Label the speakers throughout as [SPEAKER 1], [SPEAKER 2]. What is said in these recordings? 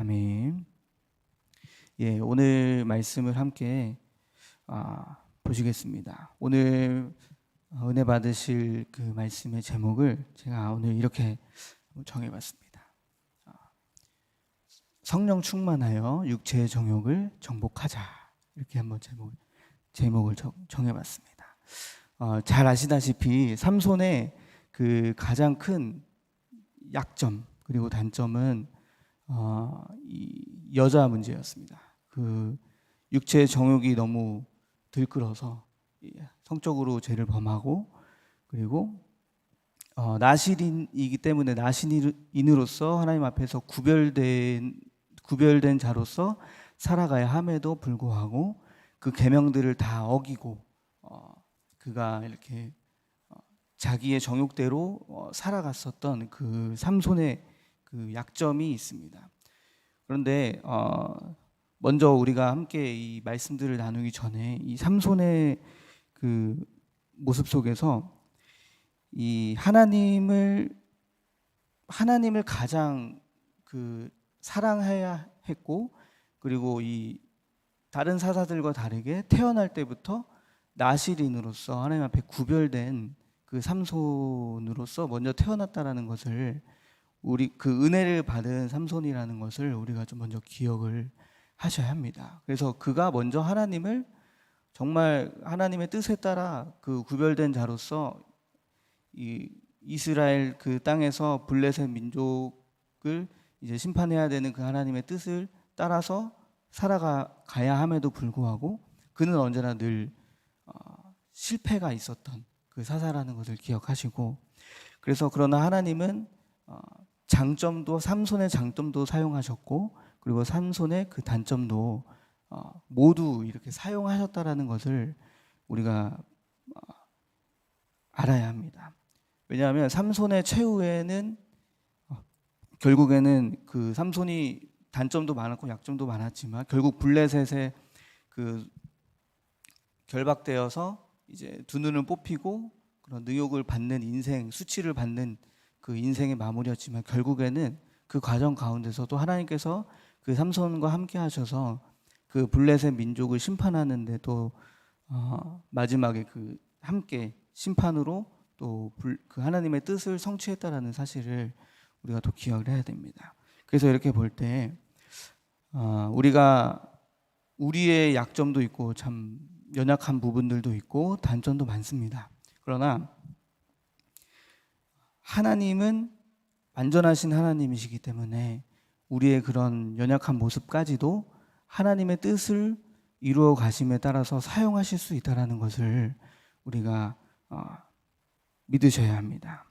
[SPEAKER 1] 아멘. 예, 오늘 말씀을 함께 보시겠습니다. 오늘 은혜 받으실 그 말씀의 제목을 제가 오늘 이렇게 정해봤습니다. 성령 충만하여 육체의 정욕을 정복하자, 이렇게 한번 제목을 정해봤습니다. 잘 아시다시피 삼손의 그 가장 큰 약점 그리고 단점은 이 여자 문제였습니다. 그 육체의 정욕이 너무 들끓어서 성적으로 죄를 범하고, 그리고 나실인이기 때문에 나실인으로서 하나님 앞에서 구별된 자로서 살아가야 함에도 불구하고 그 계명들을 다 어기고 그가 이렇게 자기의 정욕대로 살아갔었던 그 삼손의 그 약점이 있습니다. 그런데 먼저 우리가 함께 이 말씀들을 나누기 전에 이 삼손의 그 모습 속에서 이 하나님을 가장 그 사랑해야 했고, 그리고 이 다른 사사들과 다르게 태어날 때부터 나실인으로서 하나님 앞에 구별된 그 삼손으로서 먼저 태어났다라는 것을, 우리 그 은혜를 받은 삼손이라는 것을 우리가 좀 먼저 기억을 하셔야 합니다. 그래서 그가 먼저 하나님을 정말 하나님의 뜻에 따라 그 구별된 자로서 이 이스라엘 그 땅에서 블레셋 민족을 이제 심판해야 되는 그 하나님의 뜻을 따라서 살아가야 함에도 불구하고 그는 언제나 늘 실패가 있었던 그 사사라는 것을 기억하시고, 그래서 그러나 하나님은 장점도, 삼손의 장점도 사용하셨고, 그리고 삼손의 그 단점도 모두 이렇게 사용하셨다라는 것을 우리가 알아야 합니다. 왜냐하면 삼손의 최후에는 결국에는 그 삼손이 단점도 많았고 약점도 많았지만 결국 블레셋에 그 결박되어서 이제 두 눈을 뽑히고 그런 능욕을 받는 인생, 수치를 받는 그 인생의 마무리였지만, 결국에는 그 과정 가운데서도 하나님께서 그 삼손과 함께 하셔서 그 블레셋 민족을 심판하는데 또 마지막에 그 함께 심판으로 또 그 하나님의 뜻을 성취했다라는 사실을 우리가 또 기억을 해야 됩니다. 그래서 이렇게 볼 때 우리가 우리의 약점도 있고 참 연약한 부분들도 있고 단점도 많습니다. 그러나 하나님은 완전하신 하나님이시기 때문에 우리의 그런 연약한 모습까지도 하나님의 뜻을 이루어 가심에 따라서 사용하실 수 있다는 것을 우리가 믿으셔야 합니다.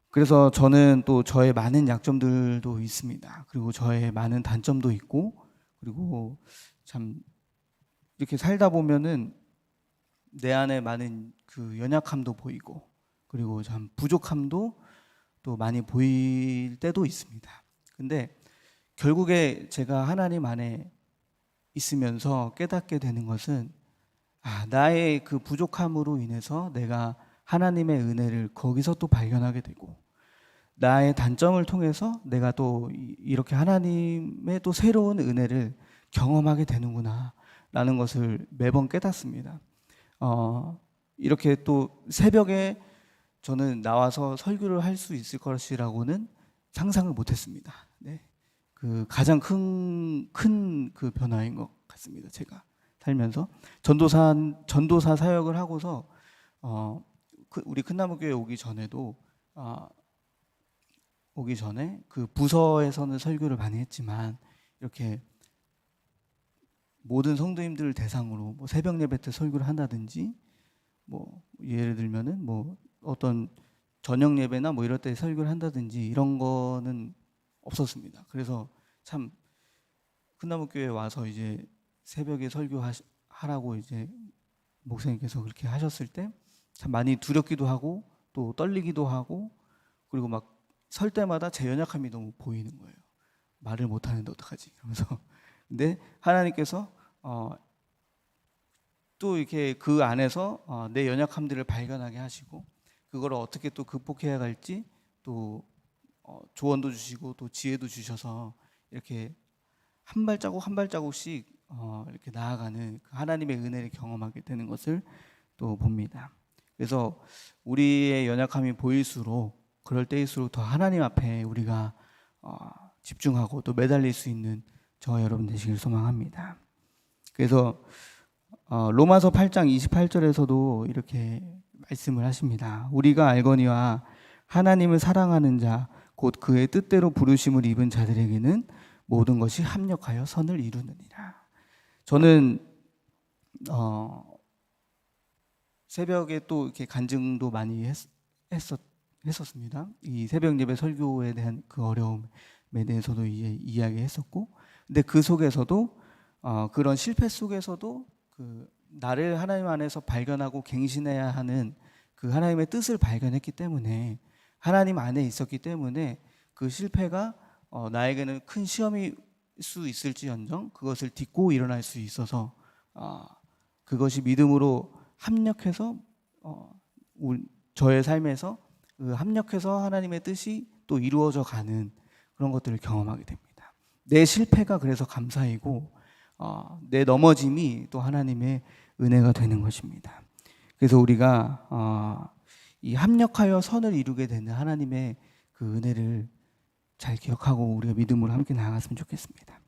[SPEAKER 1] 그래서 저는 또 저의 많은 약점들도 있습니다. 그리고 저의 많은 단점도 있고, 그리고 참 이렇게 살다 보면은 내 안에 많은 그 연약함도 보이고, 그리고 참 부족함도 또 많이 보일 때도 있습니다. 근데 결국에 제가 하나님 안에 있으면서 깨닫게 되는 것은 나의 그 부족함으로 인해서 내가 하나님의 은혜를 거기서 또 발견하게 되고, 나의 단점을 통해서 내가 또 이렇게 하나님의 또 새로운 은혜를 경험하게 되는구나 라는 것을 매번 깨닫습니다. 이렇게 또 새벽에 저는 나와서 설교를 할 수 있을 것이라고는 상상을 못했습니다. 네. 그 가장 큰 그 변화인 것 같습니다. 제가 살면서 전도사 사역을 하고서 우리 큰나무교회 오기 전에도 오기 전에 그 부서에서는 설교를 많이 했지만, 이렇게 모든 성도님들을 대상으로 뭐 새벽 예배 때 설교를 한다든지, 뭐 예를 들면은 뭐 어떤 저녁 예배나 뭐 이럴 때 설교를 한다든지 이런 거는 없었습니다. 그래서 참 큰나무교회 와서 이제 새벽에 설교하라고 이제 목사님께서 그렇게 하셨을 때 참 많이 두렵기도 하고 또 떨리기도 하고, 그리고 막 설 때마다 제 연약함이 너무 보이는 거예요. 말을 못하는데 어떡하지? 그러면서 근데 하나님께서 또 이렇게 그 안에서 내 연약함들을 발견하게 하시고, 그걸 어떻게 또 극복해야 할지 또 조언도 주시고 또 지혜도 주셔서 이렇게 한 발자국 한 발자국씩 이렇게 나아가는 그 하나님의 은혜를 경험하게 되는 것을 또 봅니다. 그래서 우리의 연약함이 보일수록 그럴 때일수록 더 하나님 앞에 우리가 집중하고 또 매달릴 수 있는 저와 여러분 되시길 소망합니다. 그래서 로마서 8장 28절에서도 이렇게 말씀을 하십니다. 우리가 알거니와 하나님을 사랑하는 자 곧 그의 뜻대로 부르심을 입은 자들에게는 모든 것이 합력하여 선을 이루느니라. 저는 새벽에 또 이렇게 간증도 많이 했었습니다. 이 새벽 예배 설교에 대한 그 어려움에 대해서도 이야기했었고, 근데 그 속에서도 그런 실패 속에서도 그 나를 하나님 안에서 발견하고 갱신해야 하는 그 하나님의 뜻을 발견했기 때문에, 하나님 안에 있었기 때문에 그 실패가 나에게는 큰 시험일 수 있을지언정 그것을 딛고 일어날 수 있어서 그것이 믿음으로 합력해서 저의 삶에서 합력해서 하나님의 뜻이 또 이루어져 가는 그런 것들을 경험하게 됩니다. 내 실패가 그래서 감사이고 내 넘어짐이 또 하나님의 은혜가 되는 것입니다. 그래서 우리가 이 합력하여 선을 이루게 되는 하나님의 그 은혜를 잘 기억하고 우리가 믿음으로 함께 나아갔으면 좋겠습니다.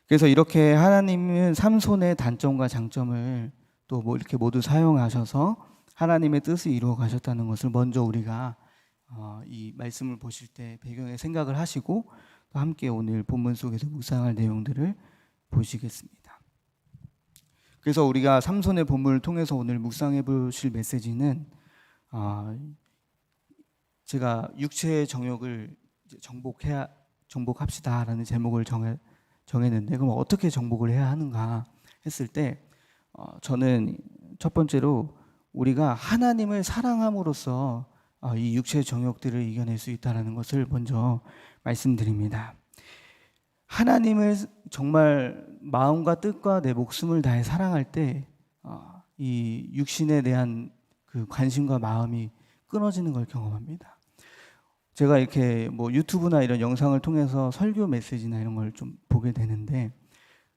[SPEAKER 1] 그래서 이렇게 하나님은 삼손의 단점과 장점을 또 뭐 이렇게 모두 사용하셔서 하나님의 뜻을 이루어 가셨다는 것을 먼저 우리가 이 말씀을 보실 때 배경에 생각을 하시고 또 함께 오늘 본문 속에서 묵상할 내용들을 보시겠습니다. 그래서 우리가 삼손의 본문을 통해서 오늘 묵상해 보실 메시지는 제가 육체의 정욕을 정복합시다라는 제목을 정했는데, 그럼 어떻게 정복을 해야 하는가 했을 때 저는 첫 번째로 우리가 하나님을 사랑함으로써 이 육체의 정욕들을 이겨낼 수 있다는 것을 먼저 말씀드립니다. 하나님을 정말 마음과 뜻과 내 목숨을 다해 사랑할 때 이 육신에 대한 그 관심과 마음이 끊어지는 걸 경험합니다. 제가 이렇게 뭐 유튜브나 이런 영상을 통해서 설교 메시지나 이런 걸 좀 보게 되는데,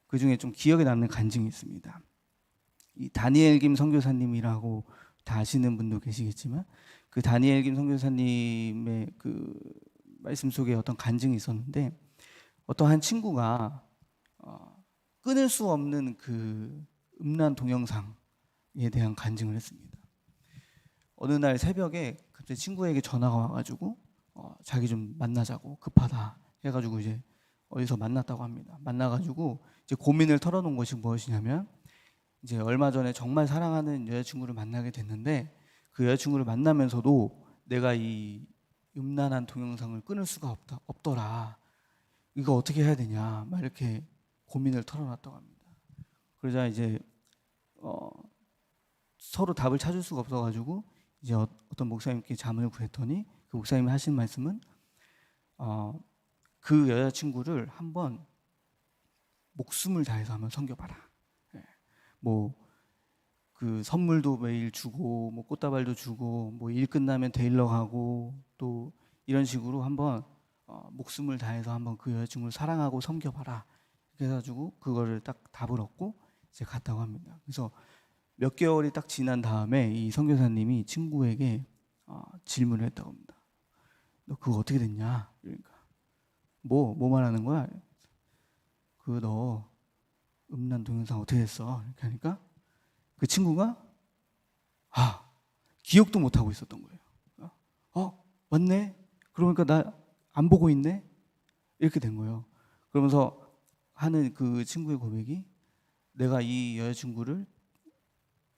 [SPEAKER 1] 그 중에 좀 기억에 남는 간증이 있습니다. 이 다니엘 김 선교사님이라고 다 아시는 분도 계시겠지만, 그 다니엘 김 선교사님의 그 말씀 속에 어떤 간증이 있었는데, 어떤 한 친구가 끊을 수 없는 그 음란 동영상에 대한 간증을 했습니다. 어느 날 새벽에 갑자기 친구에게 전화가 와가지고 자기 좀 만나자고, 급하다 해가지고 이제 어디서 만났다고 합니다. 만나가지고 이제 고민을 털어놓은 것이 무엇이냐면, 이제 얼마 전에 정말 사랑하는 여자친구를 만나게 됐는데 그 여자친구를 만나면서도 내가 이 음란한 동영상을 끊을 수가 없더라. 이거 어떻게 해야 되냐, 막 이렇게 고민을 털어놨다고 합니다. 그러자 이제 서로 답을 찾을 수가 없어가지고 이제 어떤 목사님께 자문을 구했더니 그 목사님이 하신 말씀은 그 여자친구를 한번 목숨을 다해서 한번 섬겨봐라. 뭐 그 선물도 매일 주고 뭐 꽃다발도 주고 뭐 일 끝나면 데일러 가고 또 이런 식으로 한번 목숨을 다해서 한번 그 여자친구를 사랑하고 섬겨봐라. 그래가지고 그거를 딱 답을 얻고 이제 갔다고 합니다. 그래서 몇 개월이 딱 지난 다음에 이 선교사님이 친구에게 질문을 했다고 합니다. 너 그거 어떻게 됐냐? 그러니까 뭐 말하는 거야? 그 너 음란 동영상 어떻게 됐어? 이렇게 하니까 그 친구가 기억도 못 하고 있었던 거예요. 맞네. 그러니까 나 안 보고 있네. 이렇게 된 거예요. 그러면서 하는 그 친구의 고백이, 내가 이 여자친구를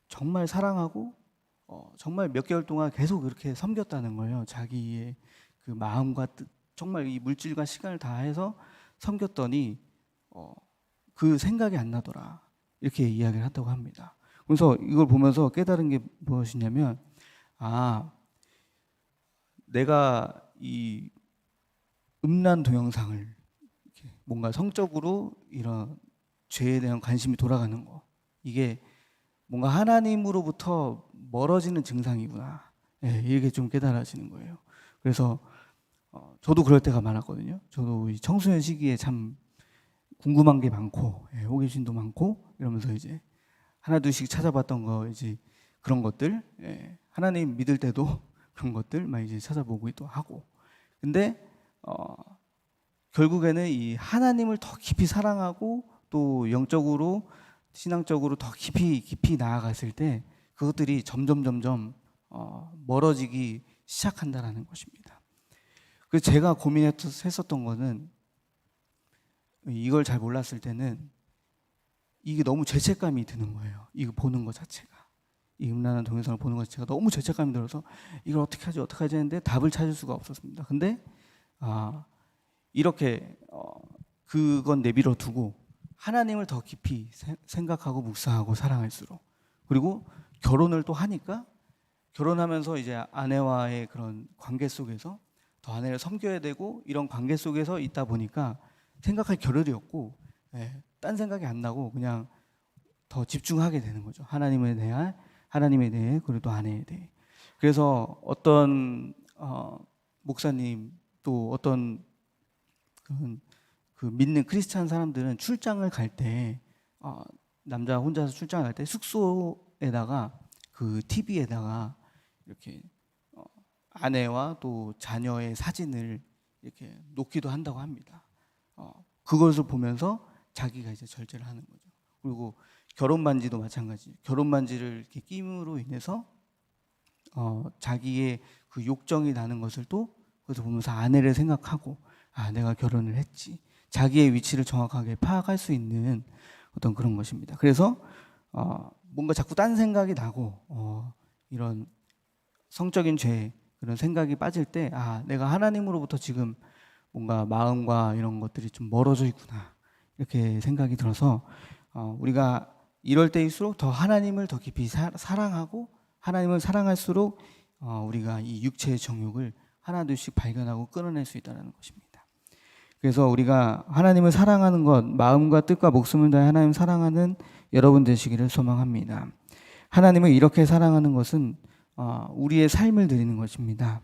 [SPEAKER 1] 정말 사랑하고 정말 몇 개월 동안 계속 그렇게 섬겼다는 거예요. 자기의 그 마음과 뜻, 정말 이 물질과 시간을 다해서 섬겼더니 그 생각이 안 나더라. 이렇게 이야기를 한다고 합니다. 그래서 이걸 보면서 깨달은 게 무엇이냐면, 내가 이 음란 동영상을 이렇게 뭔가 성적으로 이런 죄에 대한 관심이 돌아가는 거, 이게 뭔가 하나님으로부터 멀어지는 증상이구나. 이게 좀 깨달아지는 거예요. 그래서 저도 그럴 때가 많았거든요. 저도 이 청소년 시기에 참 궁금한 게 많고, 호기심도 많고 이러면서 이제 하나둘씩 찾아봤던 거, 이제 그런 것들, 하나님 믿을 때도 그런 것들 막 이제 찾아보기도 하고. 근데 결국에는 이 하나님을 더 깊이 사랑하고 또 영적으로 신앙적으로 더 깊이 나아갔을 때 그것들이 점점 멀어지기 시작한다라는 것입니다. 그래서 제가 고민했었던 거는, 이걸 잘 몰랐을 때는 이게 너무 죄책감이 드는 거예요. 이거 보는 것 자체가, 이 음란한 동영상을 보는 것 자체가 너무 죄책감이 들어서 이걸 어떻게 하지 했는데 답을 찾을 수가 없었습니다. 근데 이렇게 그건 내버려 두고 하나님을 더 깊이 생각하고 묵상하고 사랑할수록, 그리고 결혼을 또 하니까 결혼하면서 이제 아내와의 그런 관계 속에서 더 아내를 섬겨야 되고, 이런 관계 속에서 있다 보니까 생각할 겨를이 없고, 딴 생각이 안 나고 그냥 더 집중하게 되는 거죠. 하나님에 대해, 그리고 또 아내에 대해. 그래서 어떤 목사님, 또 어떤 그 믿는 크리스찬 사람들은 출장을 갈 때, 남자 혼자서 출장을 갈 때 숙소에다가 그 TV에다가 이렇게 아내와 또 자녀의 사진을 이렇게 놓기도 한다고 합니다. 그것을 보면서 자기가 이제 절제를 하는 거죠. 그리고 결혼 반지도 마찬가지. 결혼 반지를 이렇게 끼임으로 인해서 자기의 그 욕정이 나는 것을 또 그것을 보면서 아내를 생각하고, 내가 결혼을 했지. 자기의 위치를 정확하게 파악할 수 있는 어떤 그런 것입니다. 그래서 뭔가 자꾸 딴 생각이 나고, 이런 성적인 죄, 그런 생각이 빠질 때, 내가 하나님으로부터 지금 뭔가 마음과 이런 것들이 좀 멀어져 있구나, 이렇게 생각이 들어서 우리가 이럴 때일수록 더 하나님을 더 깊이 사랑하고, 하나님을 사랑할수록 우리가 이 육체의 정욕을 하나둘씩 발견하고 끊어낼 수 있다는 것입니다. 그래서 우리가 하나님을 사랑하는 것, 마음과 뜻과 목숨을 다해 하나님을 사랑하는 여러분 되시기를 소망합니다. 하나님을 이렇게 사랑하는 것은 우리의 삶을 드리는 것입니다.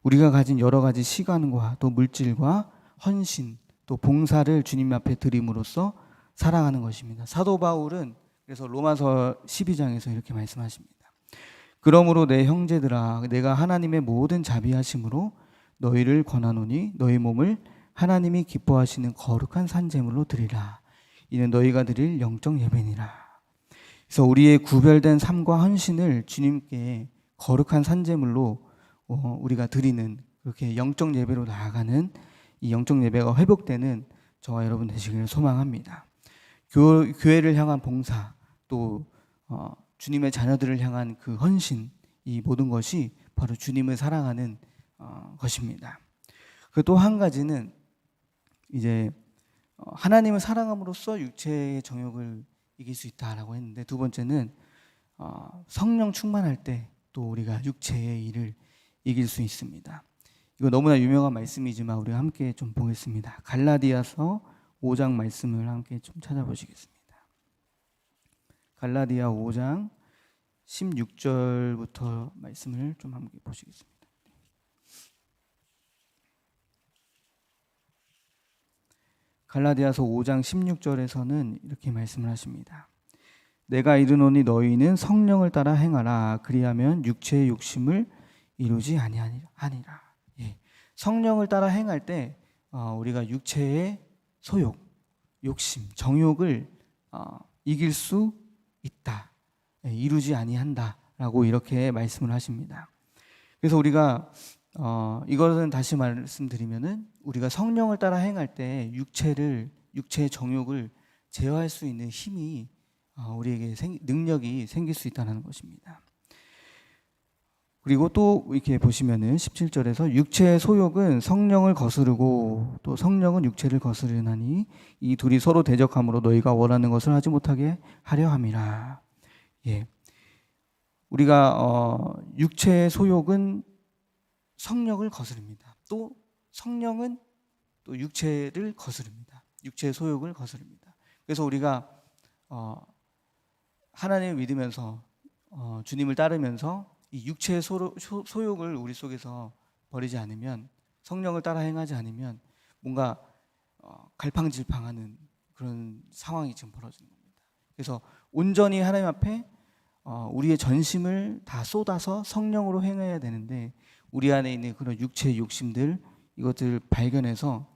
[SPEAKER 1] 우리가 가진 여러 가지 시간과 또 물질과 헌신, 또 봉사를 주님 앞에 드림으로써 사랑하는 것입니다. 사도 바울은 그래서 로마서 12장에서 이렇게 말씀하십니다. 그러므로 내 형제들아, 내가 하나님의 모든 자비하심으로 너희를 권하노니 너희 몸을 하나님이 기뻐하시는 거룩한 산제물로 드리라. 이는 너희가 드릴 영적 예배니라. 그래서 우리의 구별된 삶과 헌신을 주님께 거룩한 산제물로 우리가 드리는, 그렇게 영적 예배로 나아가는 이 영적 예배가 회복되는 저와 여러분 되시기를 소망합니다. 교회를 향한 봉사, 또 주님의 자녀들을 향한 그 헌신, 이 모든 것이 바로 주님을 사랑하는 것입니다. 그 또 한 가지는 이제 하나님을 사랑함으로써 육체의 정욕을 이길 수 있다라고 했는데, 두 번째는 성령 충만할 때 또 우리가 육체의 일을 이길 수 있습니다. 이거 너무나 유명한 말씀이지만 우리가 함께 좀 보겠습니다. 갈라디아서 5장 말씀을 함께 좀 찾아보시겠습니다. 갈라디아 5장 16절부터 말씀을 좀 함께 보시겠습니다. 갈라디아서 5장 16절에서는 이렇게 말씀을 하십니다. 내가 이르노니 너희는 성령을 따라 행하라. 그리하면 육체의 욕심을 이루지 아니하니라. 성령을 따라 행할 때 우리가 육체의 소욕, 욕심, 정욕을 이길 수 있다. 이루지 아니한다라고 이렇게 말씀을 하십니다. 그래서 우리가 이것은 다시 말씀드리면은, 우리가 성령을 따라 행할 때 육체의 정욕을 제어할 수 있는 힘이, 우리에게 능력이 생길 수 있다는 것입니다. 그리고 또 이렇게 보시면은 17절에서 육체의 소욕은 성령을 거스르고 또 성령은 육체를 거스르나니 이 둘이 서로 대적함으로 너희가 원하는 것을 하지 못하게 하려 함이라. 우리가 육체의 소욕은 성령을 거스릅니다. 또 성령은 또 육체를 거스릅니다. 육체의 소욕을 거스릅니다. 그래서 우리가 하나님을 믿으면서 주님을 따르면서 이 육체의 소욕을 우리 속에서 버리지 않으면 성령을 따라 행하지 않으면 뭔가 갈팡질팡하는 그런 상황이 지금 벌어지는 겁니다. 그래서 온전히 하나님 앞에 우리의 전심을 다 쏟아서 성령으로 행해야 되는데 우리 안에 있는 그런 육체의 욕심들 이것들을 발견해서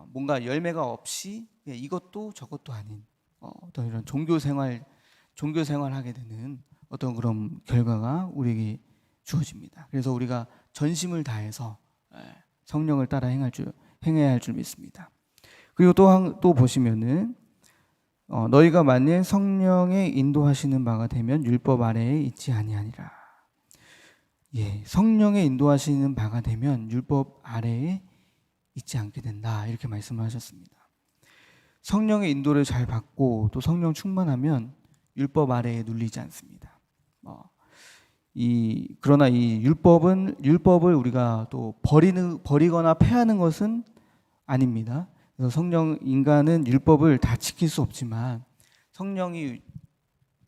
[SPEAKER 1] 뭔가 열매가 없이 이것도 저것도 아닌 어떤 이런 종교 생활하게 되는 어떤 그런 결과가 우리에게 주어집니다. 그래서 우리가 전심을 다해서 성령을 따라 행해야 할 줄 믿습니다. 그리고 또 보시면은 너희가 만일 성령의 인도하시는 바가 되면 율법 아래에 있지 아니하니라. 예, 성령의 인도하시는 바가 되면 율법 아래에 있지 않게 된다. 이렇게 말씀을 하셨습니다. 성령의 인도를 잘 받고 또 성령 충만하면 율법 아래에 눌리지 않습니다. 그러나 이 율법을 우리가 또 버리거나 폐하는 것은 아닙니다. 그래서 인간은 율법을 다 지킬 수 없지만 성령이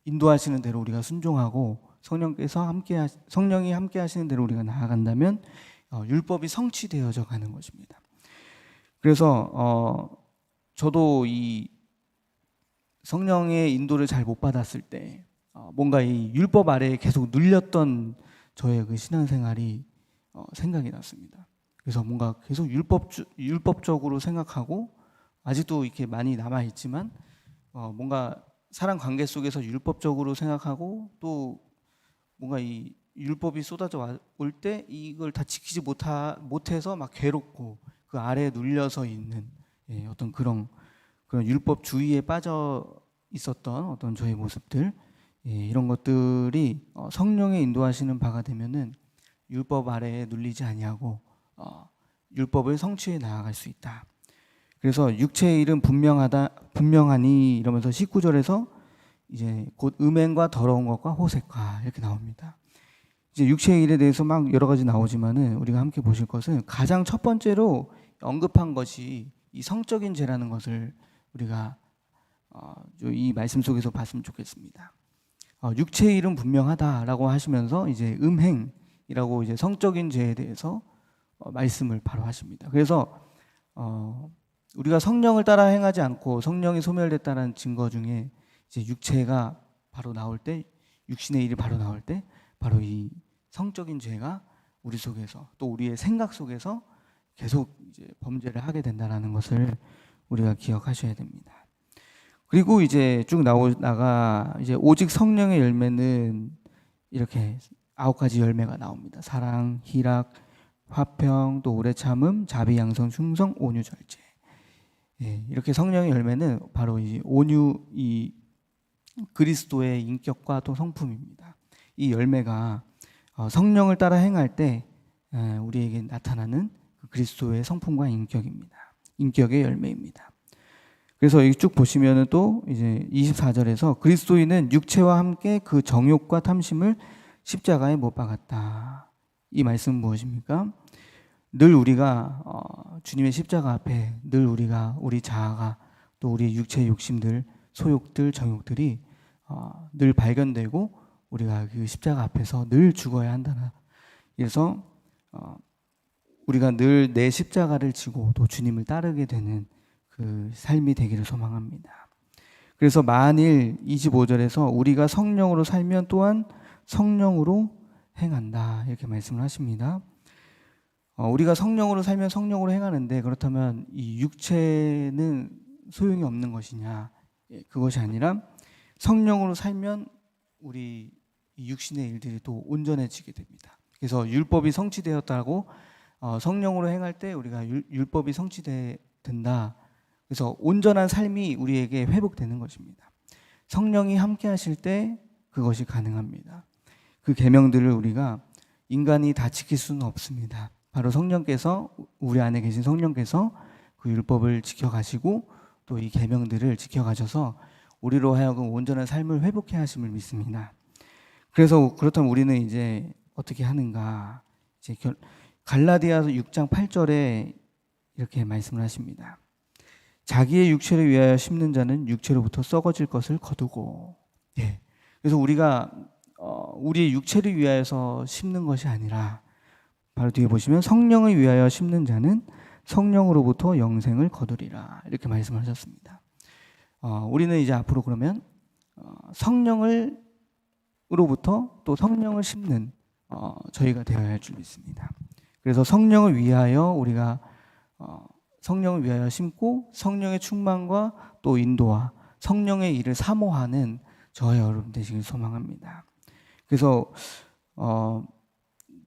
[SPEAKER 1] 인도하시는 대로 우리가 순종하고 성령이 함께 하시는 대로 우리가 나아간다면 율법이 성취되어져 가는 것입니다. 그래서 저도 이 성령의 인도를 잘 못 받았을 때 뭔가 이 율법 아래에 계속 눌렸던 저의 그 신앙생활이 생각이 났습니다. 그래서 뭔가 계속 율법적으로 생각하고 아직도 이렇게 많이 남아 있지만 뭔가 사람 관계 속에서 율법적으로 생각하고 또 뭔가 이 율법이 쏟아져 올 때 이걸 다 지키지 못해서 막 괴롭고 그 아래에 눌려서 있는 어떤 그런 율법주의에 빠져 있었던 어떤 저의 모습들 이런 것들이 성령의 인도하시는 바가 되면은 율법 아래에 눌리지 아니하고 율법을 성취해 나아갈 수 있다. 그래서 육체의 일은 분명하니 이러면서 19절에서 이제 곧 음행과 더러운 것과 호색과 이렇게 나옵니다. 이제 육체의 일에 대해서 막 여러 가지 나오지만은 우리가 함께 보실 것은 가장 첫 번째로 언급한 것이 이 성적인 죄라는 것을 우리가 이 말씀 속에서 봤으면 좋겠습니다. 육체의 일은 분명하다라고 하시면서 이제 음행이라고 이제 성적인 죄에 대해서 말씀을 바로 하십니다. 그래서 우리가 성령을 따라 행하지 않고 성령이 소멸됐다는 증거 중에 이제 육체가 바로 나올 때, 육신의 일이 바로 나올 때, 바로 이 성적인 죄가 우리 속에서 또 우리의 생각 속에서 계속 이제 범죄를 하게 된다는 것을 우리가 기억하셔야 됩니다. 그리고 이제 쭉 나가 이제 오직 성령의 열매는 이렇게 9가지 열매가 나옵니다. 사랑, 희락, 화평, 또 오래 참음, 자비, 양성, 충성, 온유, 절제. 이렇게 성령의 열매는 바로 이 그리스도의 인격과 또 성품입니다. 이 열매가 성령을 따라 행할 때 우리에게 나타나는 그리스도의 성품과 인격입니다. 인격의 열매입니다. 그래서 여기 쭉 보시면은 또 이제 24절에서 그리스도인은 육체와 함께 그 정욕과 탐심을 십자가에 못 박았다. 이 말씀은 무엇입니까? 늘 우리가 주님의 십자가 앞에 늘 우리 자아가 또 우리 육체의 욕심들, 소욕들, 정욕들이 늘 발견되고 우리가 그 십자가 앞에서 늘 죽어야 한다. 그래서 우리가 늘 내 십자가를 지고 또 주님을 따르게 되는 그 삶이 되기를 소망합니다. 그래서 만일 25절에서 우리가 성령으로 살면 또한 성령으로 행한다 이렇게 말씀을 하십니다. 우리가 성령으로 살면 성령으로 행하는데 그렇다면 이 육체는 소용이 없는 것이냐? 그것이 아니라 성령으로 살면 우리 이 육신의 일들이 또 온전해지게 됩니다. 그래서 율법이 성취되었다고 성령으로 행할 때 우리가 율법이 성취된다. 그래서 온전한 삶이 우리에게 회복되는 것입니다. 성령이 함께 하실 때 그것이 가능합니다. 그 계명들을 우리가 인간이 다 지킬 수는 없습니다. 바로 성령께서 우리 안에 계신 성령께서 그 율법을 지켜가시고 또 이 계명들을 지켜가셔서 우리로 하여금 온전한 삶을 회복해 하심을 믿습니다. 그래서 그렇다면 우리는 이제 어떻게 하는가? 이제 갈라디아서 6장 8절에 이렇게 말씀을 하십니다. 자기의 육체를 위하여 심는 자는 육체로부터 썩어질 것을 거두고. 그래서 우리가 우리의 육체를 위하여서 심는 것이 아니라 바로 뒤에 보시면 성령을 위하여 심는 자는 성령으로부터 영생을 거두리라 이렇게 말씀을 하셨습니다. 우리는 이제 앞으로 그러면 성령으로부터 또 성령을 심는 저희가 되어야 할 줄 믿습니다. 그래서 성령을 위하여 우리가 성령을 위하여 심고 성령의 충만과 또 인도와 성령의 일을 사모하는 저와 여러분 되시길 소망합니다. 그래서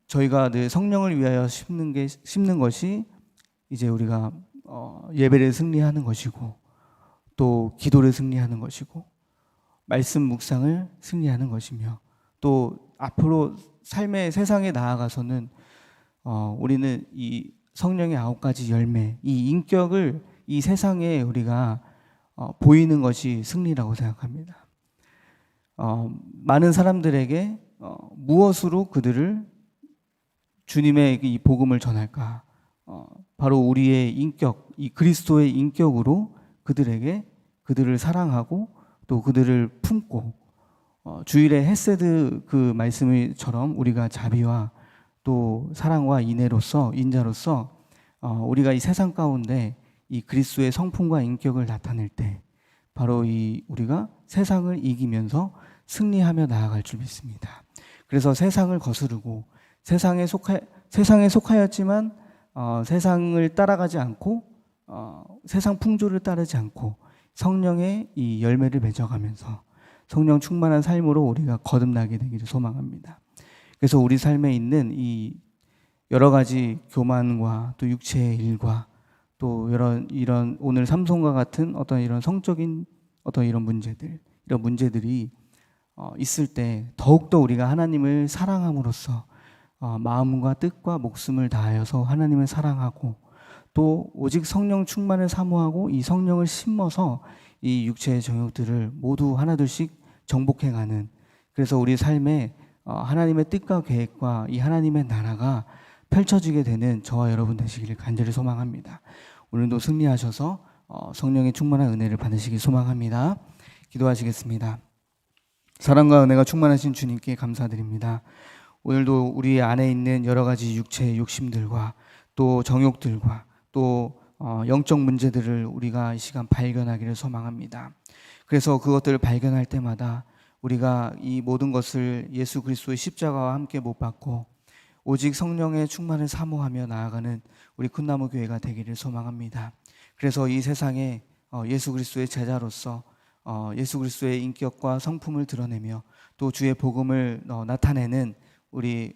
[SPEAKER 1] 저희가 늘 성령을 위하여 심는 것이 이제 우리가 예배를 승리하는 것이고 또 기도를 승리하는 것이고 말씀 묵상을 승리하는 것이며 또 앞으로 삶의 세상에 나아가서는 우리는 이 성령의 9가지 열매, 이 인격을 이 세상에 우리가 보이는 것이 승리라고 생각합니다. 많은 사람들에게 무엇으로 그들을 주님의 이 복음을 전할까? 바로 우리의 인격, 이 그리스도의 인격으로 그들을 사랑하고 또 그들을 품고 주일의 헤세드 그 말씀처럼 우리가 자비와 또 사랑과 인자로서 우리가 이 세상 가운데 이 그리스도의 성품과 인격을 나타낼 때 바로 우리가 세상을 이기면서 승리하며 나아갈 줄 믿습니다. 그래서 세상을 거스르고 세상에 속하였지만 세상을 따라가지 않고 세상 풍조를 따르지 않고 성령의 이 열매를 맺어가면서 성령 충만한 삶으로 우리가 거듭나게 되기를 소망합니다. 그래서 우리 삶에 있는 이 여러 가지 교만과 또 육체의 일과 또 이런 오늘 삼손과 같은 어떤 이런 성적인 어떤 이런 문제들이 있을 때 더욱더 우리가 하나님을 사랑함으로써 마음과 뜻과 목숨을 다하여서 하나님을 사랑하고 또 오직 성령 충만을 사모하고 이 성령을 심어서 이 육체의 정욕들을 모두 하나둘씩 정복해가는, 그래서 우리 삶에 하나님의 뜻과 계획과 이 하나님의 나라가 펼쳐지게 되는 저와 여러분 되시기를 간절히 소망합니다. 오늘도 승리하셔서 성령의 충만한 은혜를 받으시길 소망합니다. 기도하시겠습니다. 사랑과 은혜가 충만하신 주님께 감사드립니다. 오늘도 우리 안에 있는 여러 가지 육체의 욕심들과 또 정욕들과 또 영적 문제들을 우리가 이 시간 발견하기를 소망합니다. 그래서 그것들을 발견할 때마다 우리가 이 모든 것을 예수 그리스도의 십자가와 함께 못 박고 오직 성령의 충만을 사모하며 나아가는 우리 큰나무 교회가 되기를 소망합니다. 그래서 이 세상에 예수 그리스도의 제자로서 예수 그리스도의 인격과 성품을 드러내며 또 주의 복음을 나타내는 우리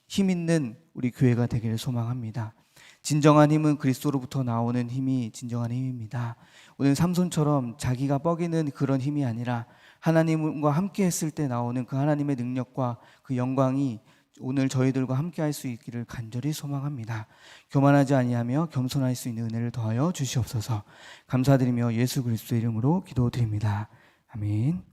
[SPEAKER 1] 힘 있는 우리 교회가 되기를 소망합니다. 진정한 힘은 그리스도로부터 나오는 힘이 진정한 힘입니다. 오늘 삼손처럼 자기가 뻐기는 그런 힘이 아니라 하나님과 함께 했을 때 나오는 그 하나님의 능력과 그 영광이 오늘 저희들과 함께 할 수 있기를 간절히 소망합니다. 교만하지 아니하며 겸손할 수 있는 은혜를 더하여 주시옵소서. 감사드리며 예수 그리스도의 이름으로 기도드립니다. 아멘.